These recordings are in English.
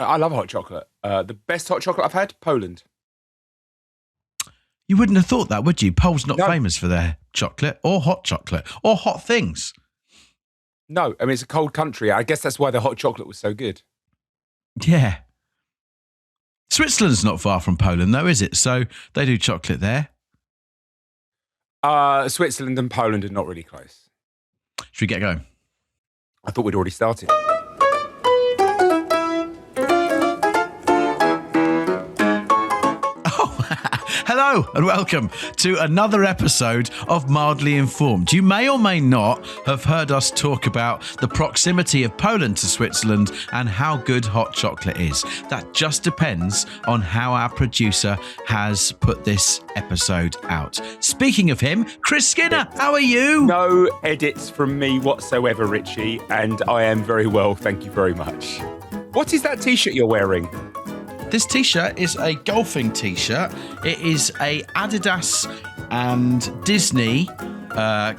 I love hot chocolate. The best hot chocolate I've had, Poland. You wouldn't have thought that, would you? Poland's not No. famous for their chocolate or hot things. No, I mean, it's a cold country. I guess that's why the hot chocolate was so good. Yeah. Switzerland's not far from Poland, though, is it? So they do chocolate there. Switzerland and Poland are not really close. Should we get going? I thought we'd already started. Hello and welcome to another episode of Mildly Informed. You may or may not have heard us talk about the proximity of Poland to Switzerland and how good hot chocolate is. That just depends on how our producer has put this episode out. Speaking of him, Chris Skinner, how are you? No edits from me whatsoever, Richie, and I am very well, thank you very much. What is that T-shirt you're wearing? This T-shirt is a golfing T-shirt. It is a Adidas and Disney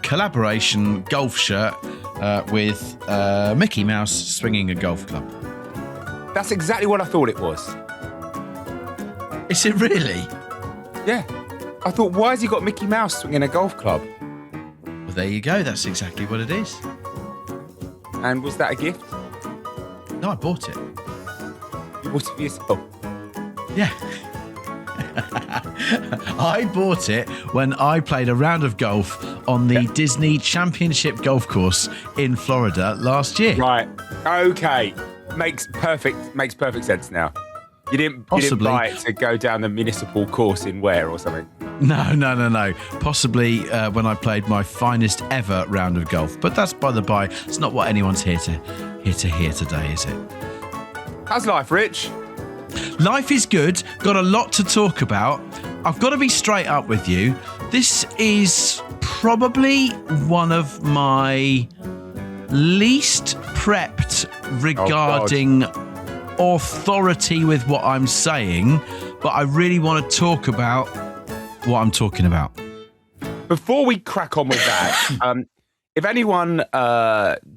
collaboration golf shirt with Mickey Mouse swinging a golf club. That's exactly what I thought it was. Is it really? Yeah. I thought, why has he got Mickey Mouse swinging a golf club? Well, there you go. That's exactly what it is. And was that a gift? No, I bought it. You bought it for yourself? Yeah. I bought it when I played a round of golf on the Disney Championship golf course in Florida last year. Right. Okay. Makes perfect sense now. You didn't buy it to go down the municipal course in Ware or something? No. Possibly when I played my finest ever round of golf. But that's by the by. It's not what anyone's here to hear today, is it? How's life, Rich? Life is good. Got a lot to talk about. I've got to be straight up with you. This is probably one of my least prepped regarding authority with what I'm saying, but I really want to talk about what I'm talking about. Before we crack on with that, if anyone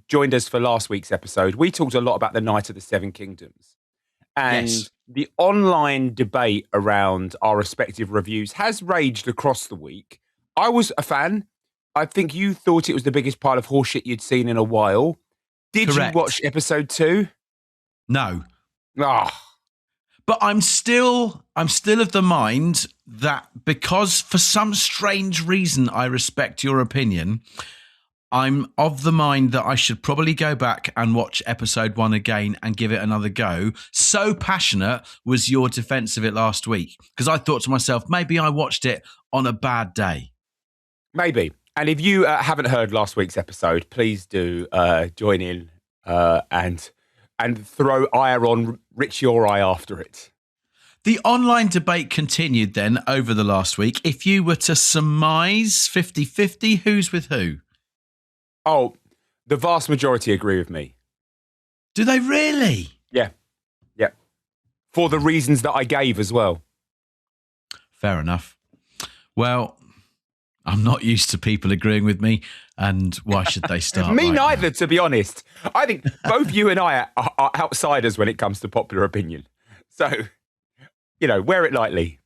joined us for last week's episode, we talked a lot about the Night of the Seven Kingdoms. And the online debate around our respective reviews has raged across the week. I was a fan. I think you thought it was the biggest pile of horseshit you'd seen in a while. Did Correct. You watch episode 2? No. Ah. But I'm still of the mind that because for some strange reason I respect your opinion, I'm of the mind that I should probably go back and watch episode 1 again and give it another go. So passionate was your defense of it last week. Because I thought to myself, maybe I watched it on a bad day. Maybe. And if you haven't heard last week's episode, please do join in and throw ire on Richie or I after it. The online debate continued then over the last week. If you were to surmise 50-50, who's with who? Oh, the vast majority agree with me. Do they really? Yeah. For the reasons that I gave as well. Fair enough. Well, I'm not used to people agreeing with me, and why should they start? Me right neither, now? to be honest. I think both you and I are outsiders when it comes to popular opinion. So, wear it lightly.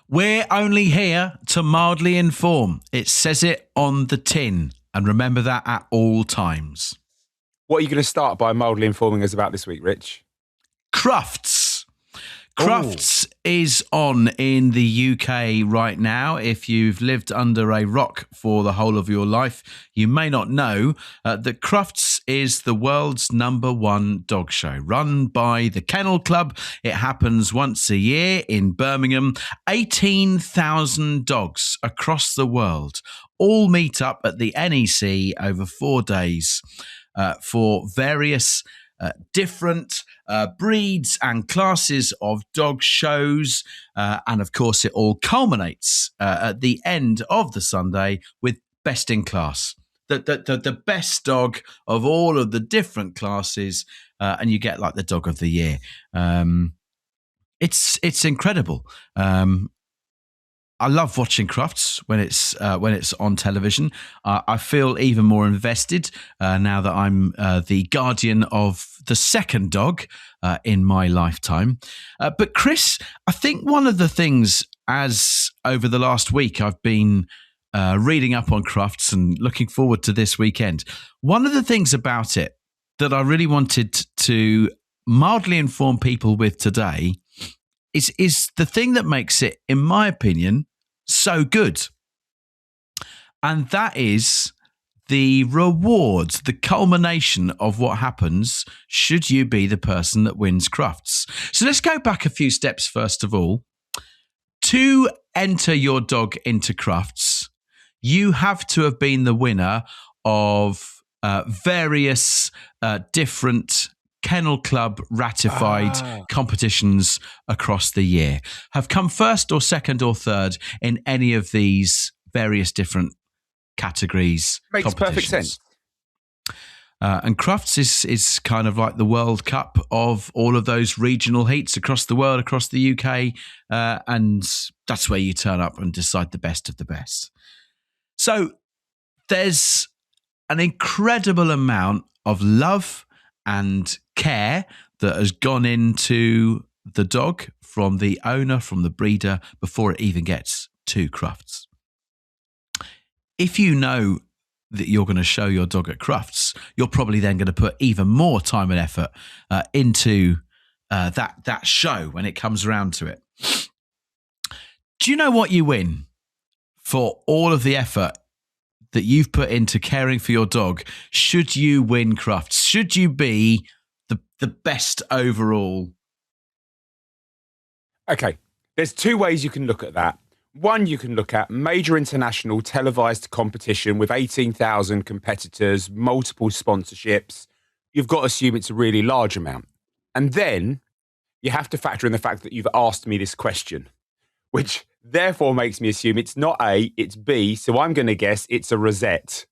We're only here to mildly inform. It says it on the tin. And remember that at all times. What are you going to start by mildly informing us about this week, Rich? Crufts. Crufts is on in the UK right now. If you've lived under a rock for the whole of your life, you may not know that Crufts is the world's #1 dog show, run by the Kennel Club. It happens once a year in Birmingham. 18,000 dogs across the world all meet up at the NEC over 4 days for various different breeds and classes of dog shows. And of course, it all culminates at the end of the Sunday with Best in Class. The best dog of all of the different classes. And you get like the dog of the year. It's incredible. I love watching Crufts when it's on television. I feel even more invested now that I'm the guardian of the second dog in my lifetime. But Chris, I think one of the things, as over the last week I've been reading up on Crufts and looking forward to this weekend, one of the things about it that I really wanted to mildly inform people with today is the thing that makes it, in my opinion, so good. And that is the reward, the culmination of what happens should you be the person that wins Crufts. So let's go back a few steps first of all. To enter your dog into Crufts, you have to have been the winner of various different Kennel Club ratified competitions across the year. Have come first or second or third in any of these various different categories. Makes perfect sense. And Crufts is kind of like the World Cup of all of those regional heats across the world, across the UK. And that's where you turn up and decide the best of the best. So there's an incredible amount of love and care that has gone into the dog from the owner, from the breeder, before it even gets to Crufts. If you know that you're going to show your dog at Crufts, you're probably then going to put even more time and effort into that show when it comes around to it. Do you know what you win for all of the effort that you've put into caring for your dog should you win Crufts? Should you be the best overall? Okay, there's two ways you can look at that. One, you can look at major international televised competition with 18,000 competitors, multiple sponsorships. You've got to assume it's a really large amount. And then you have to factor in the fact that you've asked me this question, which therefore makes me assume it's not A, it's B. So I'm going to guess it's a rosette.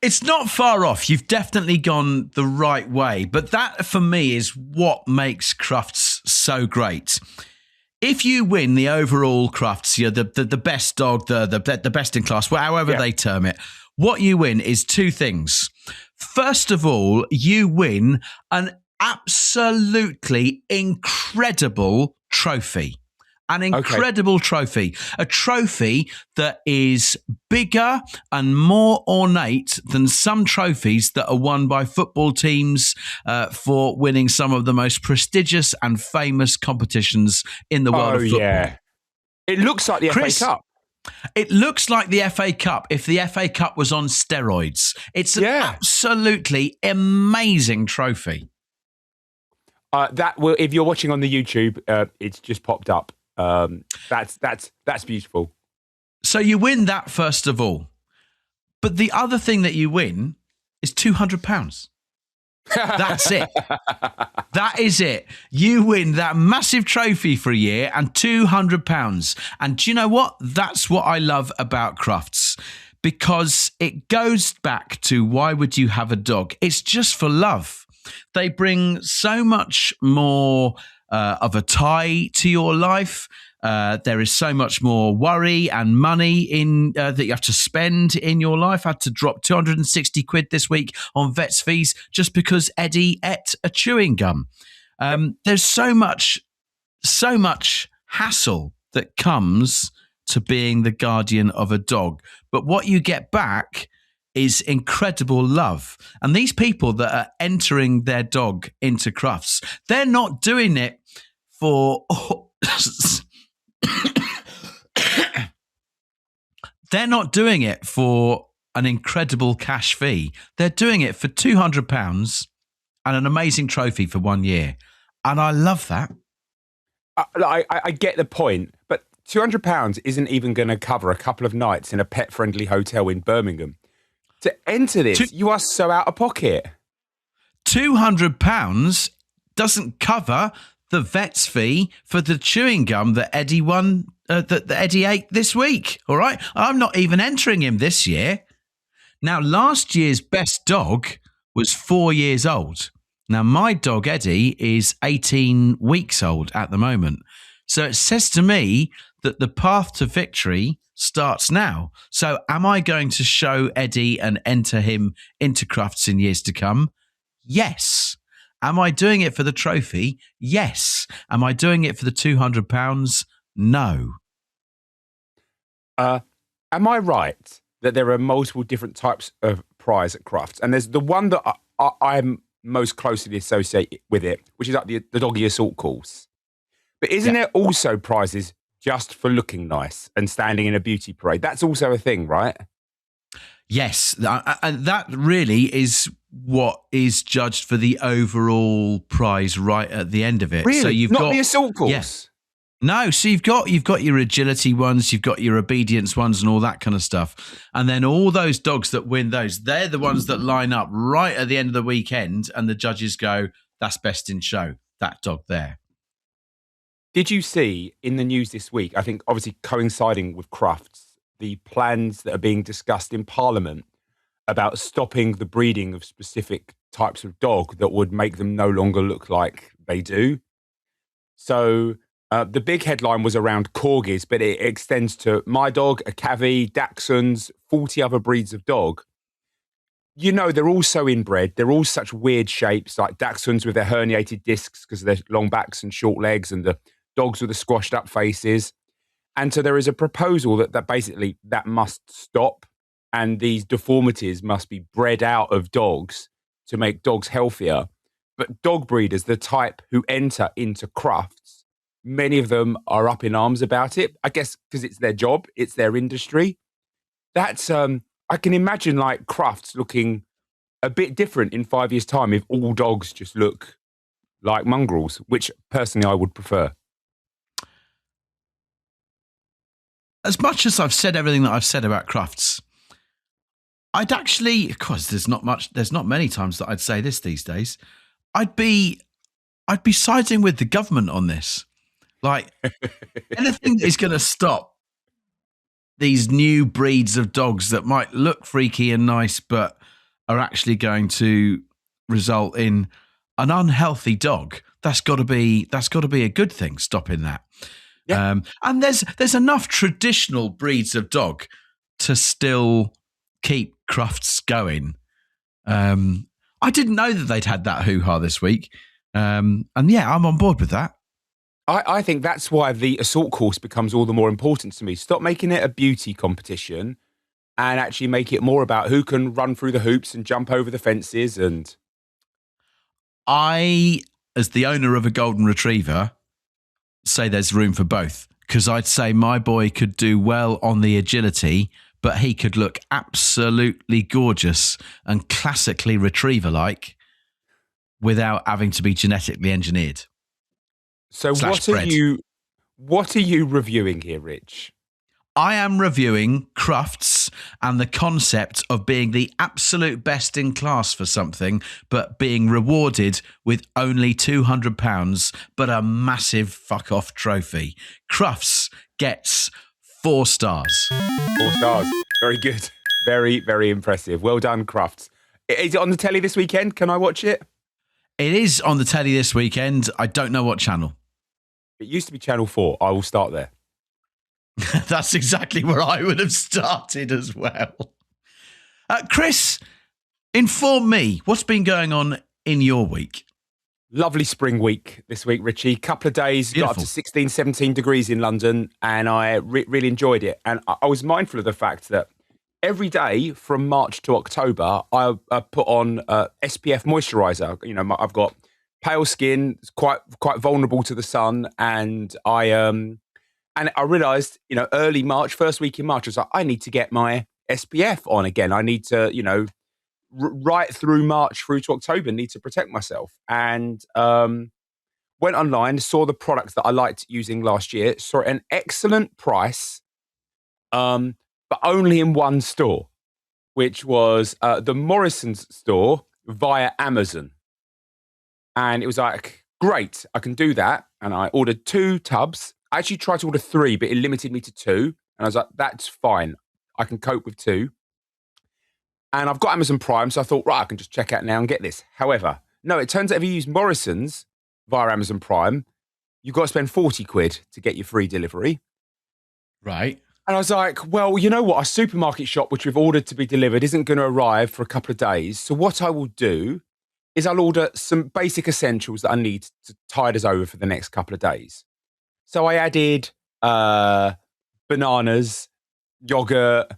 It's not far off. You've definitely gone the right way. But that, for me, is what makes Crufts so great. If you win the overall Crufts, you're the best dog, the best in class, however they term it, what you win is two things. First of all, you win an absolutely incredible trophy. An incredible trophy. A trophy that is bigger and more ornate than some trophies that are won by football teams for winning some of the most prestigious and famous competitions in the world of football. Yeah. It looks like the FA Cup. It looks like the FA Cup if the FA Cup was on steroids. It's an absolutely amazing trophy. If you're watching on the YouTube, it's just popped up. That's beautiful. So you win that first of all, but the other thing that you win is £200. That's it. That is it. You win that massive trophy for a year and £200. And do you know what? That's what I love about Crufts, because it goes back to why would you have a dog? It's just for love. They bring so much more of a tie to your life. There is so much more worry and money in that you have to spend in your life. I had to drop 260 quid this week on vet's fees just because Eddie ate a chewing gum. There's so much hassle that comes to being the guardian of a dog. But what you get back is incredible love. And these people that are entering their dog into Crufts, they're not doing it for... They're not doing it for an incredible cash fee. They're doing it for £200 and an amazing trophy for 1 year. And I love that. I get the point, but £200 isn't even going to cover a couple of nights in a pet-friendly hotel in Birmingham. To enter this, you are so out of pocket. £200 doesn't cover the vet's fee for the chewing gum that Eddie won, that Eddie ate this week. All right, I'm not even entering him this year. Now, last year's best dog was 4 years old. Now, my dog Eddie is 18 weeks old at the moment. So it says to me that the path to victory starts now. So am I going to show Eddie and enter him into Crufts in years to come? Yes. Am I doing it for the trophy? Yes. Am I doing it for the £200? No. Am I right that there are multiple different types of prize at Crufts? And there's the one that I'm most closely associated with it, which is like the doggy assault course. But isn't there also prizes just for looking nice and standing in a beauty parade? That's also a thing, right? Yes. And that really is what is judged for the overall prize right at the end of it. Really? So you've Not got the assault course? Yeah. No, so you've got your agility ones, you've got your obedience ones and all that kind of stuff. And then all those dogs that win those, they're the ones that line up right at the end of the weekend and the judges go, that's best in show, that dog there. Did you see in the news this week, I think obviously coinciding with Crufts, the plans that are being discussed in Parliament about stopping the breeding of specific types of dog that would make them no longer look like they do? So the big headline was around corgis, but it extends to my dog, a cavy, dachshunds, 40 other breeds of dog. You know, they're all so inbred. They're all such weird shapes, like dachshunds with their herniated discs because of their long backs and short legs, and the dogs with the squashed up faces. And so there is a proposal that basically that must stop, and these deformities must be bred out of dogs to make dogs healthier. But dog breeders, the type who enter into Crufts, many of them are up in arms about it, I guess because it's their job, it's their industry. That's, I can imagine like Crufts looking a bit different in 5 years' time if all dogs just look like mongrels, which personally I would prefer. As much as I've said everything that I've said about Crufts, I'd actually, of course, there's not many times that I'd say this these days. I'd be siding with the government on this. Like, anything that is going to stop these new breeds of dogs that might look freaky and nice, but are actually going to result in an unhealthy dog. That's got to be a good thing. Stopping that. Yeah. And there's enough traditional breeds of dog to still keep Crufts going. I didn't know that they'd had that hoo-ha this week. And yeah, I'm on board with that. I think that's why the assault course becomes all the more important to me. Stop making it a beauty competition and actually make it more about who can run through the hoops and jump over the fences. And I, as the owner of a golden retriever, say there's room for both, because I'd say my boy could do well on the agility, but he could look absolutely gorgeous and classically retriever-like without having to be genetically engineered. So what are you reviewing here, Rich? I am reviewing Crufts and the concept of being the absolute best in class for something, but being rewarded with only £200, but a massive fuck-off trophy. Crufts gets 4 stars. 4 stars. Very good. Very, very impressive. Well done, Crufts. Is it on the telly this weekend? Can I watch it? It is on the telly this weekend. I don't know what channel. It used to be Channel 4. I will start there. That's exactly where I would have started as well. Chris, inform me. What's been going on in your week? Lovely spring week this week, Richie. Couple of days, Beautiful. got up to 16, 17 degrees in London, and I really enjoyed it. And I was mindful of the fact that every day from March to October, I put on SPF moisturiser. You know, I've got pale skin, it's quite vulnerable to the sun, and I realised, you know, early March, first week in March, I was like, I need to get my SPF on again. I need to, you know, right through March through to October, need to protect myself. And went online, saw the products that I liked using last year, saw an excellent price, but only in one store, which was the Morrison's store via Amazon. And it was like, great, I can do that. And I ordered 2 tubs. I actually tried to order 3, but it limited me to 2. And I was like, that's fine. I can cope with 2. And I've got Amazon Prime, so I thought, right, I can just check out now and get this. However, no, it turns out if you use Morrison's via Amazon Prime, you've got to spend 40 quid to get your free delivery. Right. And I was like, well, you know what? A supermarket shop, which we've ordered to be delivered, isn't going to arrive for a couple of days. So what I will do is I'll order some basic essentials that I need to tide us over for the next couple of days. So I added bananas, yogurt,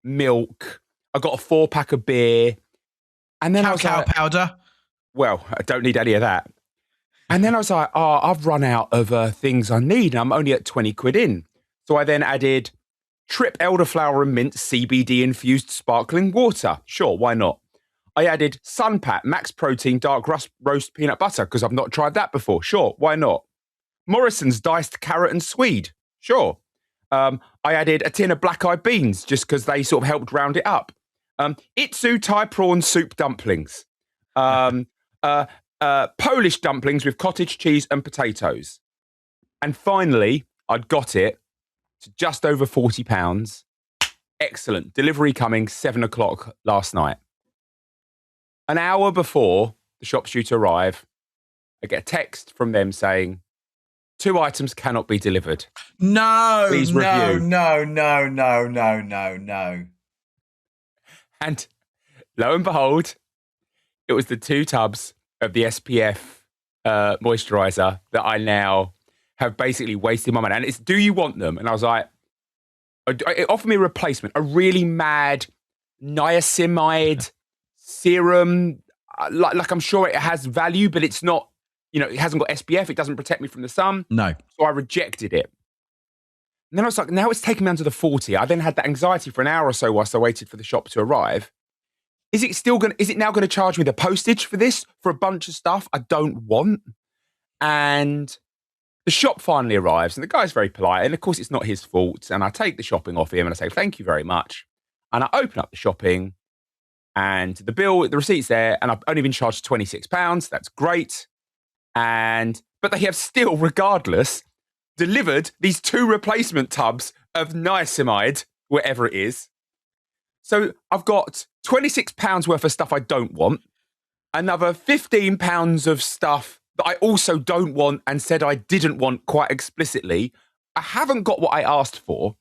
milk. I got a 4-pack of beer. And then Cow powder. Well, I don't need any of that. And then I was like, I've run out of things I need. And I'm only at 20 quid in. So I then added Trip elderflower and mint CBD infused sparkling water. Sure, why not? I added Sunpat Max Protein Dark Roast Peanut Butter because I've not tried that before. Sure, why not? Morrison's Diced Carrot and Swede. Sure. I added a tin of black-eyed beans just because they sort of helped round it up. Itsu Thai prawn soup dumplings. Polish dumplings with cottage cheese and potatoes. And finally, I'd got it to just over £40. Excellent. Delivery coming 7 o'clock last night. An hour before the shop's due to arrive, I get a text from them saying, 2 items cannot be delivered. No, Please review. No. And lo and behold, it was the 2 tubs of the SPF moisturizer that I now have basically wasted my money. And it's, do you want them? And I was like, it offered me a replacement, a really mad niacinamide serum. Like I'm sure it has value, but it's not, it hasn't got SPF. It doesn't protect me from the sun. No. So I rejected it. And then I was like, now it's taken me under the 40. I then had that anxiety for an hour or so whilst I waited for the shop to arrive. Is it now going to charge me the postage for this, for a bunch of stuff I don't want? And the shop finally arrives and the guy's very polite. And of course, it's not his fault. And I take the shopping off him and I say, thank you very much. And I open up the shopping and the receipt's there. And I've only been charged £26. That's great. But they have still, regardless, delivered these 2 replacement tubs of niacinamide, whatever it is. So I've got £26 worth of stuff I don't want, another £15 of stuff that I also don't want and said I didn't want quite explicitly. I haven't got what I asked for.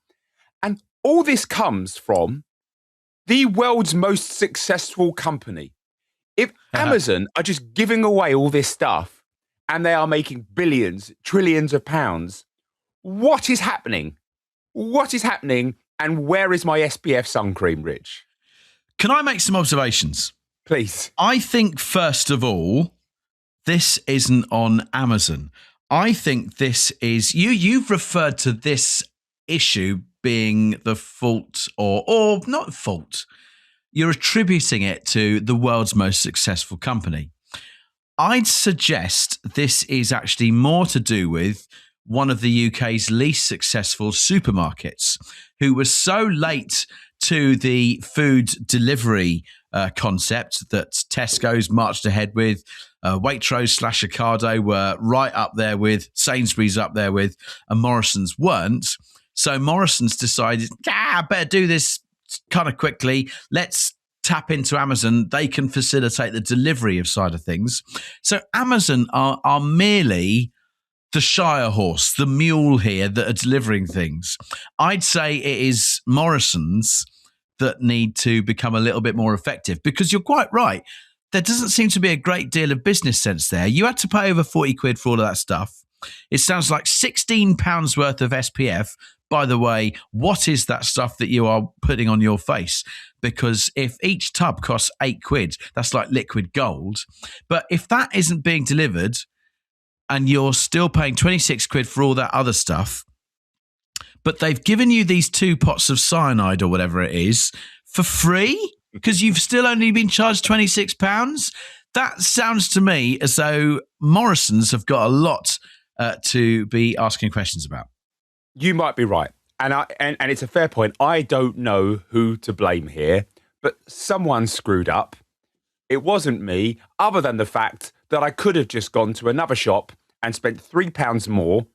And all this comes from the world's most successful company. If Amazon are just giving away all this stuff and they are making billions, trillions of pounds, what is happening? What is happening? And where is my SPF sun cream, Rich? Can I make some observations? Please. I think, first of all, this isn't on Amazon. I think this is, you've referred to this issue being the fault or not fault. You're attributing it to the world's most successful company. I'd suggest this is actually more to do with one of the UK's least successful supermarkets, who was so late to the food delivery concept that Tesco's marched ahead with, Waitrose / Ocado were right up there with, Sainsbury's up there with, and Morrison's weren't. So Morrison's decided, I better do this kind of quickly. Let's tap into Amazon. They can facilitate the delivery of side of things. So Amazon are merely the Shire horse, the mule here that are delivering things. I'd say it is Morrison's that need to become a little bit more effective, because you're quite right. There doesn't seem to be a great deal of business sense there. You had to pay over 40 quid for all of that stuff. It sounds like £16 worth of SPF. By the way, what is that stuff that you are putting on your face? Because if each tub costs 8 quid, that's like liquid gold. But if that isn't being delivered and you're still paying 26 quid for all that other stuff, but they've given you these 2 pots of cyanide or whatever it is for free because you've still only been charged £26, that sounds to me as though Morrison's have got a lot to be asking questions about. You might be right. And it's a fair point. I don't know who to blame here, but someone screwed up. It wasn't me, other than the fact that I could have just gone to another shop and spent £3 more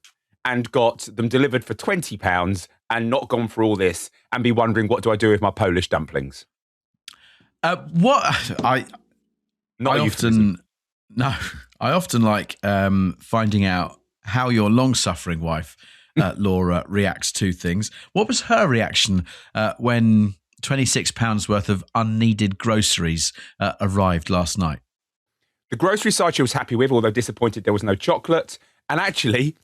and got them delivered for £20 and not gone for all this and be wondering, what do I do with my Polish dumplings? I often like finding out how your long-suffering wife, Laura, reacts to things. What was her reaction when £26 worth of unneeded groceries arrived last night? The grocery side she was happy with, although disappointed there was no chocolate. And actually,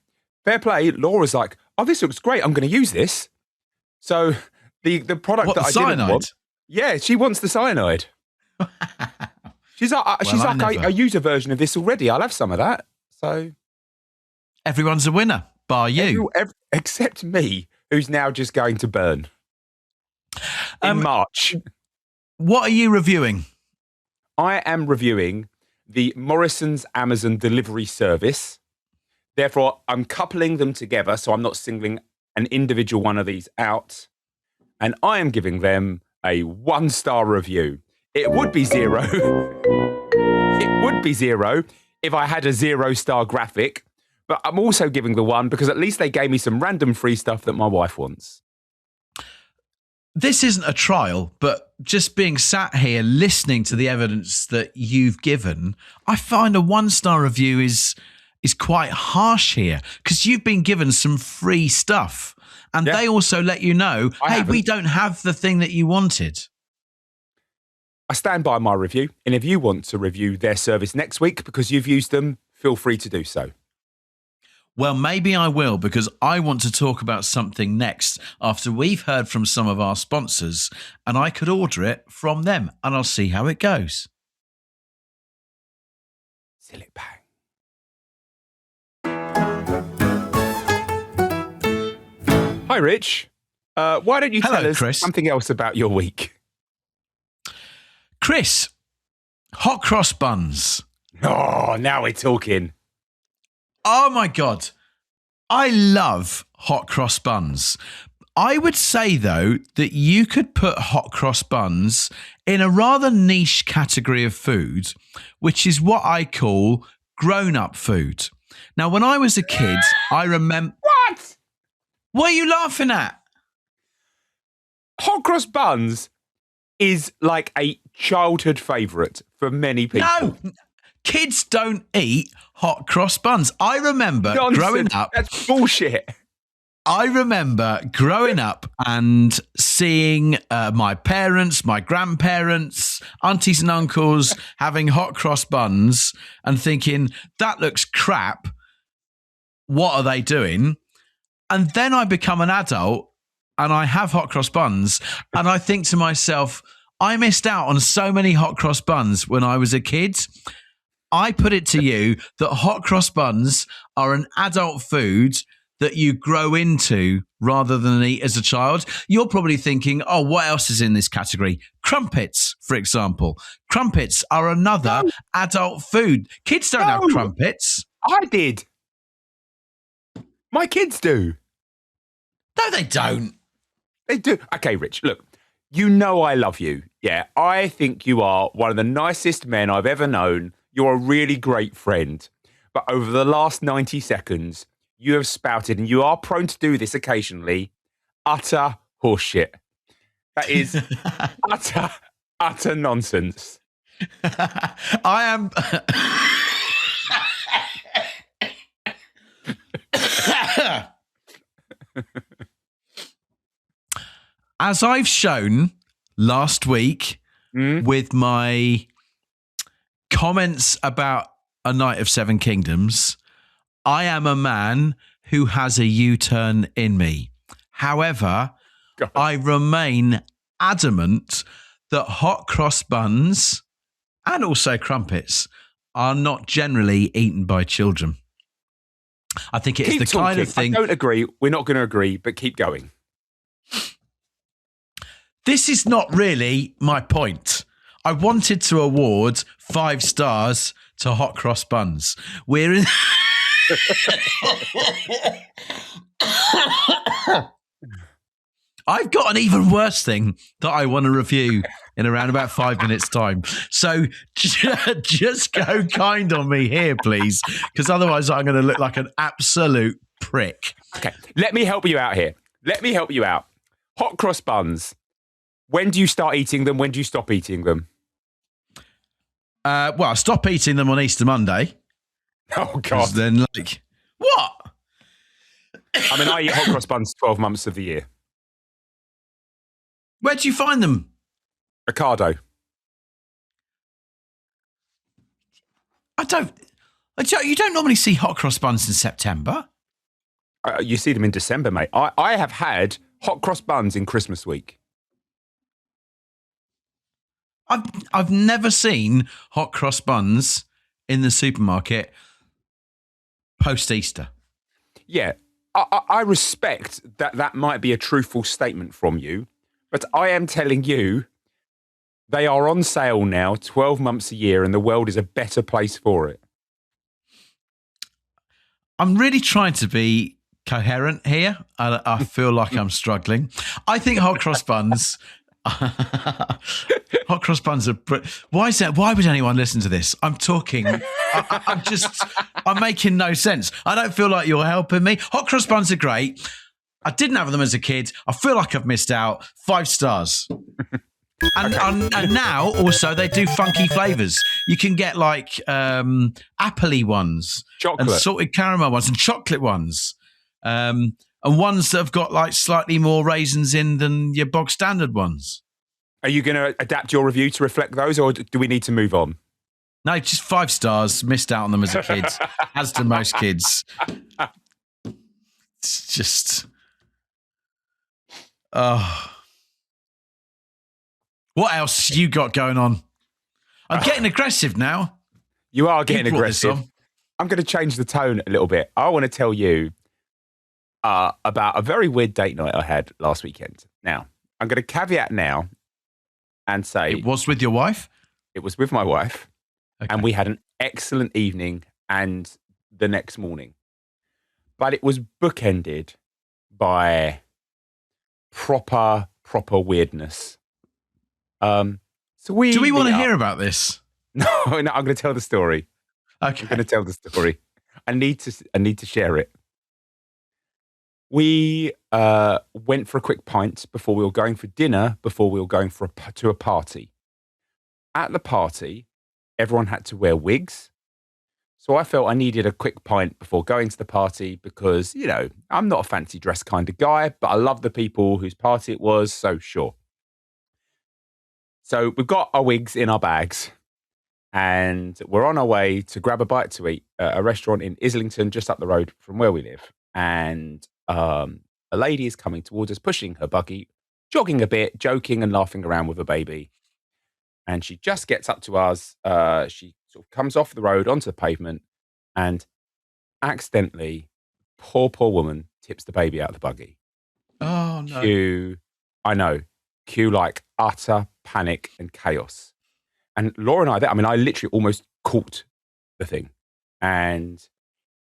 fair play, Laura's like, oh, this looks great. I'm going to use this. So the product what, that the I cyanide? didn't want. Yeah, she wants the cyanide. She's like, I use a version of this already. I'll have some of that. So everyone's a winner, bar you. Except me, who's now just going to burn in March. What are you reviewing? I am reviewing the Morrison's Amazon delivery service. Therefore, I'm coupling them together, so I'm not singling an individual one of these out. And I am giving them a 1-star review. It would be 0. It would be 0 if I had a 0-star graphic. But I'm also giving the 1 because at least they gave me some random free stuff that my wife wants. This isn't a trial, but just being sat here listening to the evidence that you've given, I find a 1-star review is quite harsh here because you've been given some free stuff and they also let you know, we don't have the thing that you wanted. I stand by my review. And if you want to review their service next week because you've used them, feel free to do so. Well, maybe I will, because I want to talk about something next after we've heard from some of our sponsors, and I could order it from them, and I'll see how it goes. Silly bang. Hi, Rich. Why don't you tell us Chris. something else about your week? Chris, hot cross buns. Oh, now we're talking. Oh, my God. I love hot cross buns. I would say, though, that you could put hot cross buns in a rather niche category of food, which is what I call grown-up food. Now, when I was a kid, I remember... What? What are you laughing at? Hot cross buns is like a childhood favourite for many people. No, kids don't eat hot cross buns. I remember growing up. That's bullshit. I remember growing up and seeing my parents, my grandparents, aunties and uncles having hot cross buns and thinking, that looks crap. What are they doing? And then I become an adult and I have hot cross buns and I think to myself, I missed out on so many hot cross buns when I was a kid. I put it to you that hot cross buns are an adult food that you grow into rather than eat as a child. You're probably thinking, oh, what else is in this category? Crumpets, for example. Crumpets are another adult food. Kids don't have crumpets. I did. My kids do. No, they don't. They do. Okay, Rich, look, you know I love you. Yeah, I think you are one of the nicest men I've ever known. You're a really great friend. But over the last 90 seconds, you have spouted, and you are prone to do this occasionally, utter horseshit. That is utter nonsense. I am... As I've shown last week with my comments about A Night of Seven Kingdoms, I am a man who has a U-turn in me. However, I remain adamant that hot cross buns and also crumpets are not generally eaten by children. I think it's the kind of thing... I don't agree. We're not going to agree, but keep going. This is not really my point. I wanted to award 5 stars to hot cross buns. We're in... I've got an even worse thing that I want to review in around about 5 minutes' time. So just go kind on me here, please, because otherwise I'm going to look like an absolute prick. Okay, let me help you out here. Let me help you out. Hot cross buns. When do you start eating them? When do you stop eating them? Well, I stop eating them on Easter Monday. Oh, God. Then, what? I mean, I eat hot cross buns 12 months of the year. Where do you find them? Ocado. You don't normally see hot cross buns in September. You see them in December, mate. I have had hot cross buns in Christmas week. I've never seen hot cross buns in the supermarket post Easter. Yeah, I respect that might be a truthful statement from you, but I am telling you, they are on sale now, 12 months a year, and the world is a better place for it. I'm really trying to be coherent here. I feel like I'm struggling. I think hot cross buns. Hot cross buns are. Why is that? Why would anyone listen to this? I'm talking. I'm making no sense. I don't feel like you're helping me. Hot cross buns are great. I didn't have them as a kid. I feel like I've missed out. 5 stars. And now also they do funky flavors. You can get like appley ones, chocolate, and salted caramel ones, and chocolate ones, and ones that have got like slightly more raisins in than your bog standard ones. Are you going to adapt your review to reflect those, or do we need to move on? No, just 5 stars. Missed out on them as a kid, as do most kids. It's just, oh. What else you got going on? I'm getting aggressive now. You are getting aggressive. I'm going to change the tone a little bit. I want to tell you about a very weird date night I had last weekend. Now, I'm going to caveat now and say... It was with your wife? It was with my wife. Okay. And we had an excellent evening and the next morning. But it was bookended by proper weirdness. Do we want to hear about this? No, I'm going to tell the story. Okay. I'm going to tell the story. I need to share it. We went for a quick pint before we were going for dinner, before we were going to a party. At the party, everyone had to wear wigs. So I felt I needed a quick pint before going to the party because, you know, I'm not a fancy dress kind of guy, but I love the people whose party it was, so sure. So we've got our wigs in our bags and we're on our way to grab a bite to eat at a restaurant in Islington, just up the road from where we live. And a lady is coming towards us, pushing her buggy, jogging a bit, joking and laughing around with a baby. And she just gets up to us. She sort of comes off the road onto the pavement and accidentally, poor woman, tips the baby out of the buggy. Oh, no. Cue like utter panic and chaos. And Laura and I literally almost caught the thing. And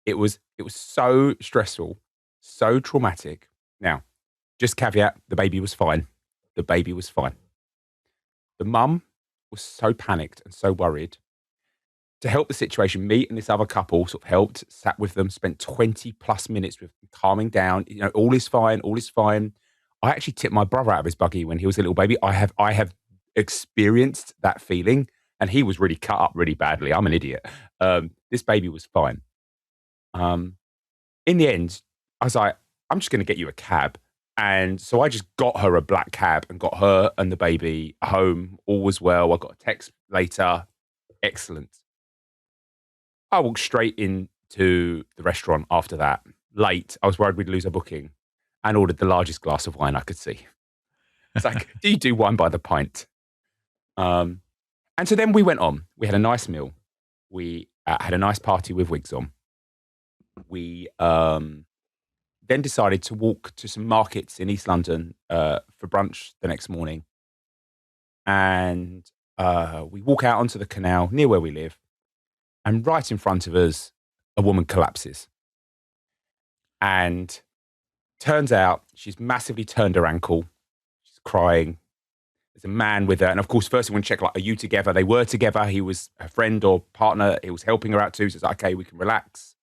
it was so stressful, so traumatic. Now, just caveat, the baby was fine. The mum was so panicked and so worried. To help the situation, me and this other couple sort of helped, sat with them, spent 20 plus minutes with them, calming down. You know, all is fine. I actually tipped my brother out of his buggy when he was a little baby. I have experienced that feeling, and he was really cut up really badly. I'm an idiot. This baby was fine. In the end, I was like, I'm just going to get you a cab. And so I just got her a black cab and got her and the baby home. All was well. I got a text later. Excellent. I walked straight into the restaurant after that. Late. I was worried we'd lose our booking and ordered the largest glass of wine I could see. It's like, do you do wine by the pint? And so then we went on. We had a nice meal. We had a nice party with wigs on. We then decided to walk to some markets in East London for brunch the next morning. And we walk out onto the canal near where we live. And right in front of us, a woman collapses. And turns out she's massively turned her ankle. She's crying. There's a man with her. And of course, first we want to check, like, are you together? They were together. He was her friend or partner. He was helping her out too. So it's like, okay, we can relax.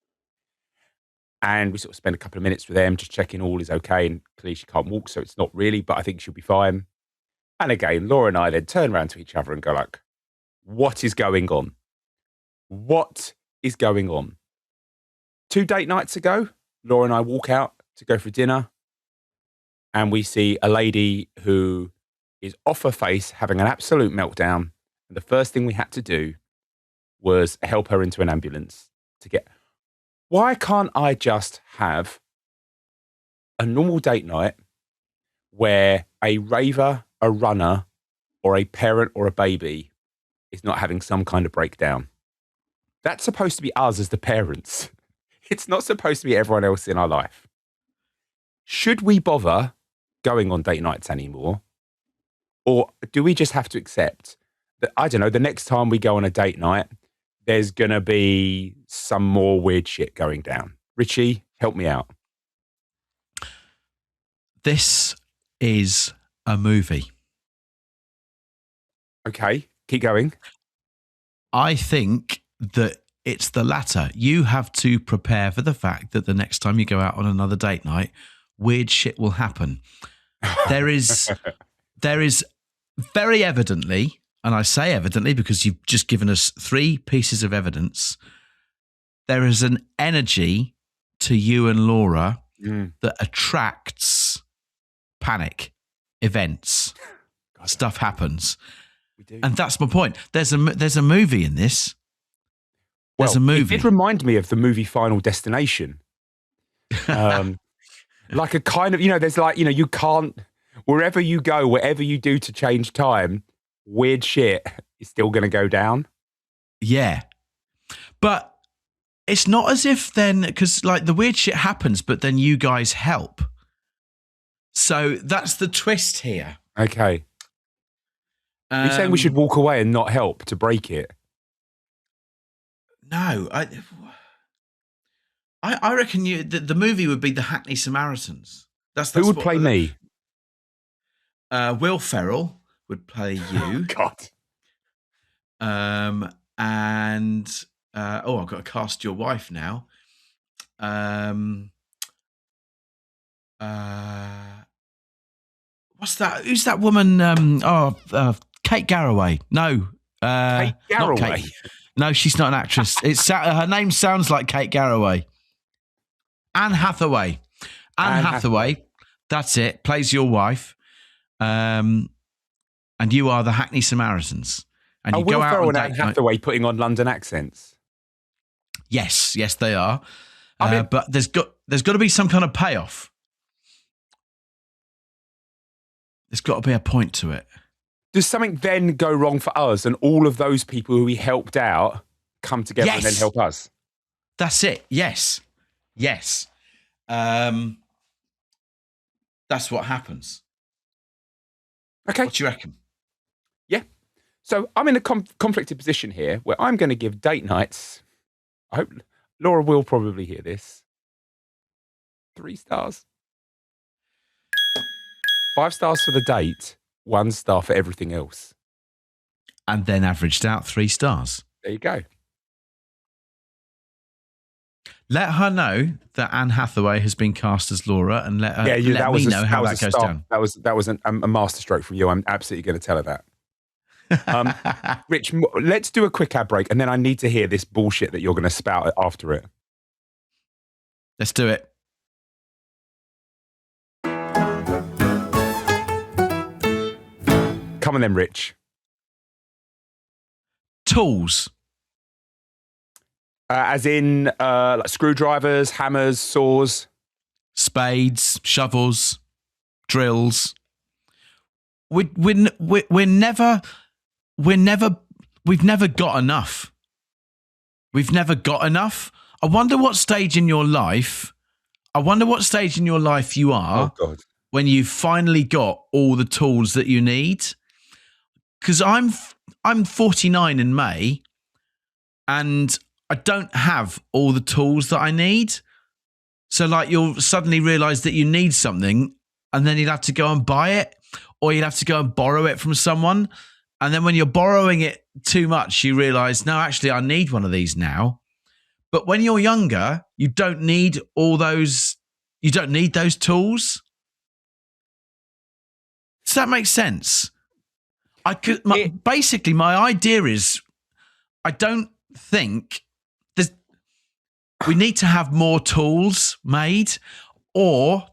And we sort of spend a couple of minutes with them, just checking all is okay. And clearly she can't walk, so it's not really, but I think she'll be fine. And again, Laura and I then turn around to each other and go like, what is going on? What is going on? 2 date nights ago, Laura and I walk out to go for dinner, and we see a lady who is off her face, having an absolute meltdown. And the first thing we had to do was help her into an ambulance to get. Why can't I just have a normal date night where a raver, a runner, or a parent or a baby is not having some kind of breakdown? That's supposed to be us as the parents. It's not supposed to be everyone else in our life. Should we bother going on date nights anymore? Or do we just have to accept that, I don't know, the next time we go on a date night, there's going to be some more weird shit going down? Richie, help me out. This is a movie. Okay, keep going. I think that it's the latter. You have to prepare for the fact that the next time you go out on another date night, weird shit will happen. There is very evidently, and I say evidently because you've just given us 3 pieces of evidence, there is an energy to you and Laura that attracts panic, events, stuff happens. We do. And that's my point. There's a movie in this. There's a movie. It did remind me of the movie Final Destination. Like a kind of, there's like, you can't, wherever you go, whatever you do to change time, weird shit is still going to go down. Yeah. But it's not as if then, because like the weird shit happens, but then you guys help. So that's the twist here. Okay. Are you saying we should walk away and not help to break it? No. I reckon the movie would be The Hackney Samaritans. That's Who would play me? Will Ferrell would play you. God. And I've got to cast your wife now. What's that? Who's that woman? Kate Garraway. No, Kate Garraway. Not Kate. No, she's not an actress. Her name sounds like Kate Garraway. Anne Hathaway. Anne Hathaway. That's it. Plays your wife. And you are the Hackney Samaritans. And you go out Ferrell on and Anne Hathaway putting on London accents. Yes, they are. But there's got to be some kind of payoff. There's got to be a point to it. Does something then go wrong for us and all of those people who we helped out come together and then help us? That's it. Yes. That's what happens. Okay. What do you reckon? Yeah. So I'm in a conflicted position here where I'm going to give date nights, I hope Laura will probably hear this, 3 stars. 5 stars for the date, 1 star for everything else. And then averaged out 3 stars. There you go. Let her know that Anne Hathaway has been cast as Laura, and let me know how that goes down. That was a masterstroke from you. I'm absolutely going to tell her that. Rich, let's do a quick ad break, and then I need to hear this bullshit that you're going to spout after it. Let's do it. Come on then, Rich. Tools. As in like screwdrivers, hammers, saws. Spades, shovels, drills. We've never got enough. We've never got enough. I wonder what stage in your life you are when you've finally got all the tools that you need. Because I'm 49 in May, and I don't have all the tools that I need. So like you'll suddenly realise that you need something, and then you'll have to go and buy it, or you'll have to go and borrow it from someone. And then when you're borrowing it too much, you realise, no, actually, I need one of these now. But when you're younger, you don't need all those. You don't need those tools. Does that make sense? Basically, my idea is, I don't think we need to have more tools made, or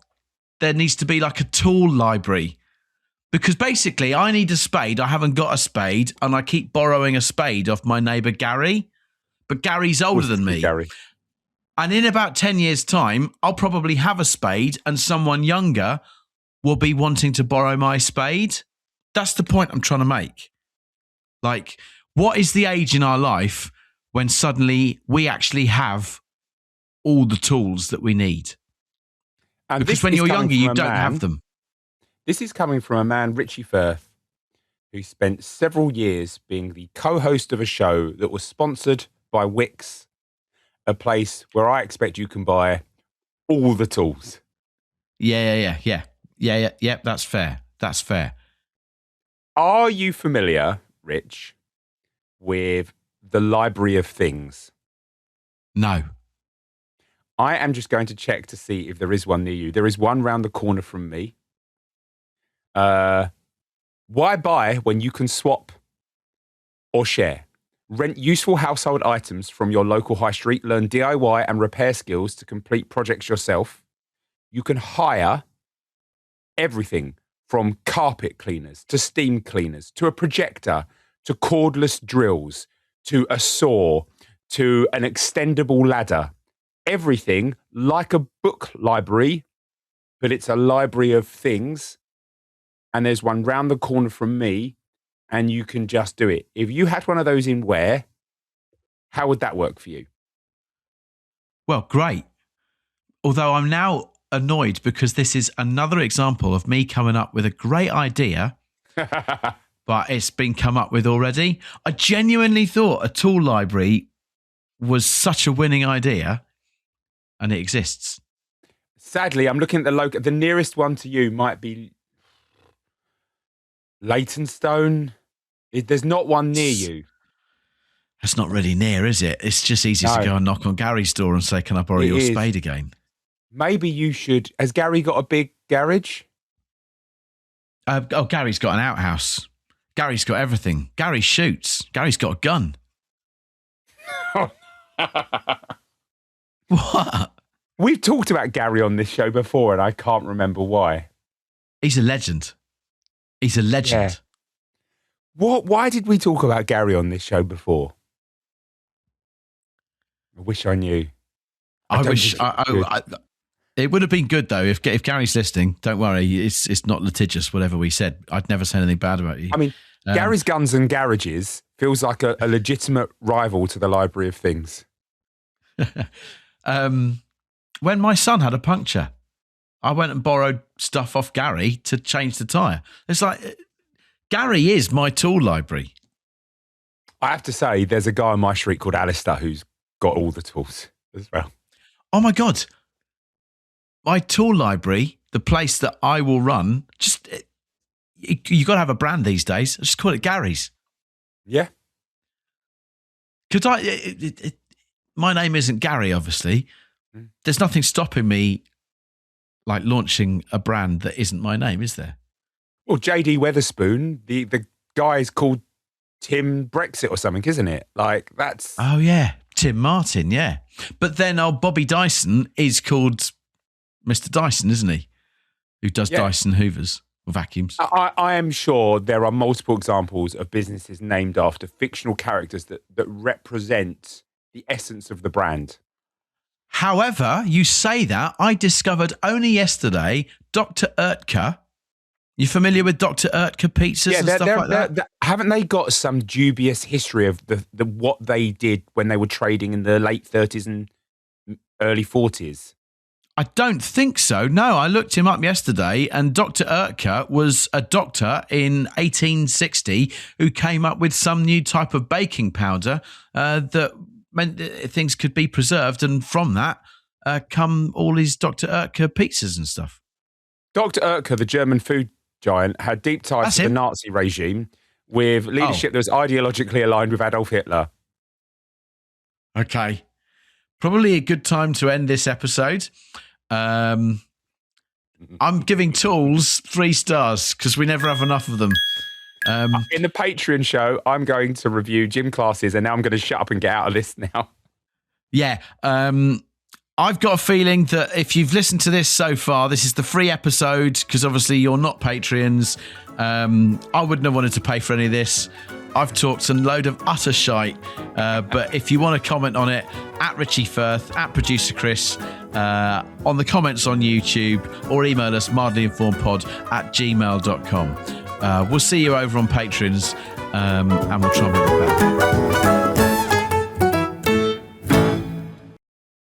there needs to be like a tool library. Because basically, I need a spade. I haven't got a spade, and I keep borrowing a spade off my neighbour Gary. But Gary's older than me. Gary. And in about 10 years' time, I'll probably have a spade, and someone younger will be wanting to borrow my spade. That's the point I'm trying to make. Like, what is the age in our life when suddenly we actually have all the tools that we need? And because when you're younger, you don't have them. This is coming from a man, Richie Firth, who spent several years being the co-host of a show that was sponsored by Wix, a place where I expect you can buy all the tools. Yeah. That's fair. Are you familiar, Rich, with the Library of Things? No. I am just going to check to see if there is one near you. There is one round the corner from me. Why buy when you can swap or share? Rent useful household items from your local high street. Learn DIY and repair skills to complete projects yourself. You can hire everything from carpet cleaners to steam cleaners to a projector to cordless drills to a saw to an extendable ladder. Everything like a book library, but it's a library of things. And there's one round the corner from me, and you can just do it. If you had one of those in Ware, how would that work for you? Well, great. Although I'm now annoyed because this is another example of me coming up with a great idea, but it's been come up with already. I genuinely thought a tool library was such a winning idea, and it exists. Sadly, I'm looking at the nearest one to you might be Leytonstone. There's not one near you. It's not really near, is it? It's just easy to go and knock on Gary's door and say, can I borrow your spade again? Maybe you should. Has Gary got a big garage? Gary's got an outhouse. Gary's got everything. Gary shoots. Gary's got a gun. What? We've talked about Gary on this show before, and I can't remember why. He's a legend. He's a legend. Yeah. What? Why did we talk about Gary on this show before? I wish I knew. It would have been good though if Gary's listening. Don't worry, it's not litigious. Whatever we said, I'd never say anything bad about you. I mean, Gary's Guns and Garages feels like a legitimate rival to the Library of Things. When my son had a puncture, I went and borrowed stuff off Gary to change the tyre. It's like, Gary is my tool library. I have to say, there's a guy on my street called Alistair who's got all the tools as well. Oh my God. My tool library, the place that I will run, you got to have a brand these days. I just call it Gary's. Yeah. Because my name isn't Gary, obviously. There's nothing stopping me like launching a brand that isn't my name, is there? Well, JD Weatherspoon, the guy is called Tim Brexit or something, isn't it? Like, that's... Oh, yeah. Tim Martin, yeah. But then Bobby Dyson is called Mr. Dyson, isn't he? Who does Dyson Hoovers or vacuums. I am sure there are multiple examples of businesses named after fictional characters that represent the essence of the brand. However, you say that, I discovered only yesterday Dr. Oetker. You familiar with Dr. Oetker pizzas and stuff like that? Haven't they got some dubious history of the what they did when they were trading in the late 30s and early 40s? I don't think so. No, I looked him up yesterday, and Dr. Oetker was a doctor in 1860 who came up with some new type of baking powder that meant that things could be preserved, and from that come all his Dr. Oetker pizzas and stuff. Dr. Oetker, the German food giant, had deep ties to the Nazi regime with leadership that was ideologically aligned with Adolf Hitler. Okay. Probably a good time to end this episode. I'm giving tools 3 stars because we never have enough of them. In the Patreon show, I'm going to review gym classes, and now I'm going to shut up and get out of this now. Yeah. I've got a feeling that if you've listened to this so far, this is the free episode because obviously you're not Patreons. I wouldn't have wanted to pay for any of this. I've talked a load of utter shite, but if you want to comment on it, at Richie Firth, at Producer Chris, on the comments on YouTube, or email us mildlyinformedpod@gmail.com. We'll see you over on Patreons, and we'll try and make it better.